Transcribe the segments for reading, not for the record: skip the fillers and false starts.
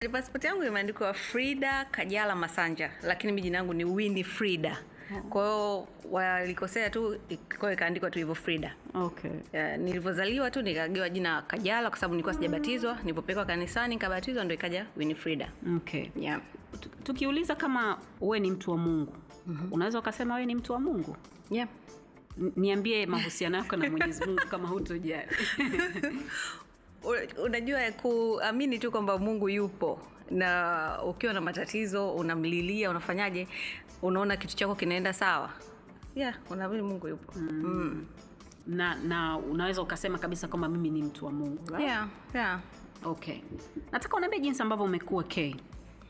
passport yangu imeandikwa Frida Kajala Masanja, lakini mimi jina langu ni Winnie Frida. Kwa hiyo walikosea tu, kwa ikaandikwa tu hivyo Frida. Okay. Nilipozaliwa tu nikagewa jina Kajala kwa sababu nilikuwa sijabatizwa. Nilipopelekwa kanisani nikabatizwa ndio ikaja Winnie Frida. Okay. Yeah. Tukiuliza kama wewe ni mtu wa Mungu, unaweza ukasema wewe ni mtu wa Mungu? Yeah. Niambie mahusiano yako na Mwenyezi Mungu kama hutojali. Unajua kuamini tu kwamba Mungu yupo, na ukiwa na matatizo unamlilia, unafanyaje, unaona kitu chako kinaenda sawa. Unaamini Mungu yupo. Na unaweza ukasema kabisa kwamba mimi ni mtu wa Mungu. Right? Yeah. Okay. Nataka uniambie jinsi ambavyo umekuwa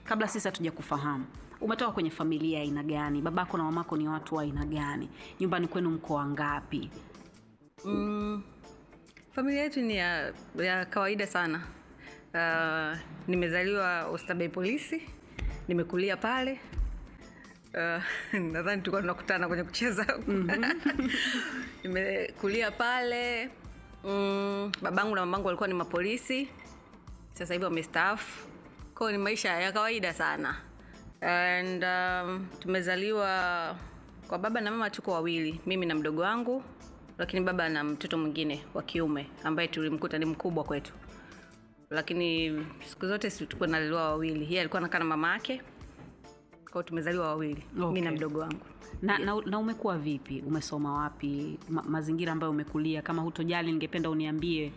kabla sisi hatuja kufahamu. Umetoka kwenye familia aina gani? Babako na mamako ni watu wa aina gani? Nyumbani kwenu mko wangapi? Familia yetu ni ya kawaida sana. Nimezaliwa Oysterbay Polisi. Nimekulia pale. Nadhani tulikuwa tunakutana kwenye kucheza. Nimekulia pale. Babangu na mamangu walikuwa ni mapolisi. Sasa hivi wamestaafu. Kwa ni maisha ya kawaida sana. And tumezaliwa kwa baba na mama, tuko wawili, mimi na mdogo wangu, lakini baba na mtoto mwingine wa kiume ambaye tulimkuta ni mkubwa kwetu. Lakini siku zote sisi tulikuwa tunalelewa wawili. Yeye alikuwa anakaa na mama yake. Kwa tumezaliwa wawili, mimi na mdogo wangu. Na umekuwa vipi? Umesoma wapi? Mazingira ambayo umekulia, kama hutojali ningependa uniambie.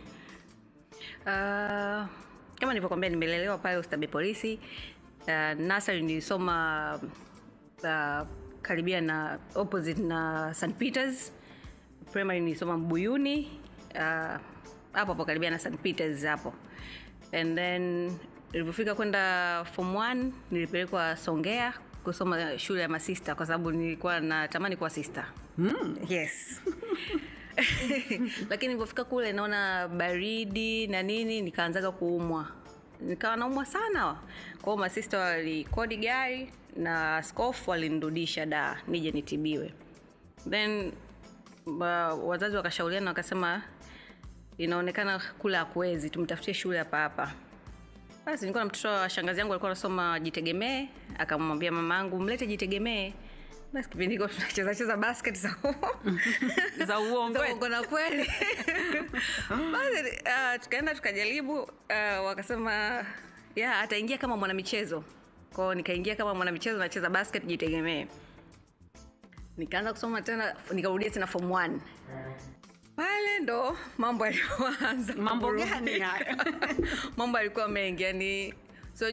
Kama nilivyokuambia, nimelelewa pale Oysterbay Polisi. Nursery nilisoma karibia na opposite na St. Peters. Primary nilisoma Mbuyuni, hapo karibia na St. Peters hapo. And then nilipofika kwenda form 1 nilipelekwa Songea kusoma shule ya masista kwa sababu nilikuwa natamani kuwa sister. Yes. Lakini nilipofika kule naona baridi na nini, nikaanzaga kuumwa. Nikawa naumwa sana. Kwa hiyo masista walikodi gari na askofu walinirudisha Dar nije nitibiwe. Then wazazi wakashauriana wakasema inaonekana kula hakuwezi, tumtafutie shule hapa. Basi nilikuwa na mtoto wa shangazi yangu alikuwa anasoma Jitegemee, akamwambia mamangu mlete Jitegemee. Basi kipindi hiko tunacheza basket za uongo na kweli. Basi tukaenda tukajaribu, wakasema ataingia kama mwanamichezo. Kwa hiyo nikaingia kama mwanamichezo, nacheza basket Jitegemee. Nikaanza kusoma tena, nikarudia tena form 1. Pale ndo mambo yalianza. Mambo gani haya? Mambo yalikuwa mengi, yani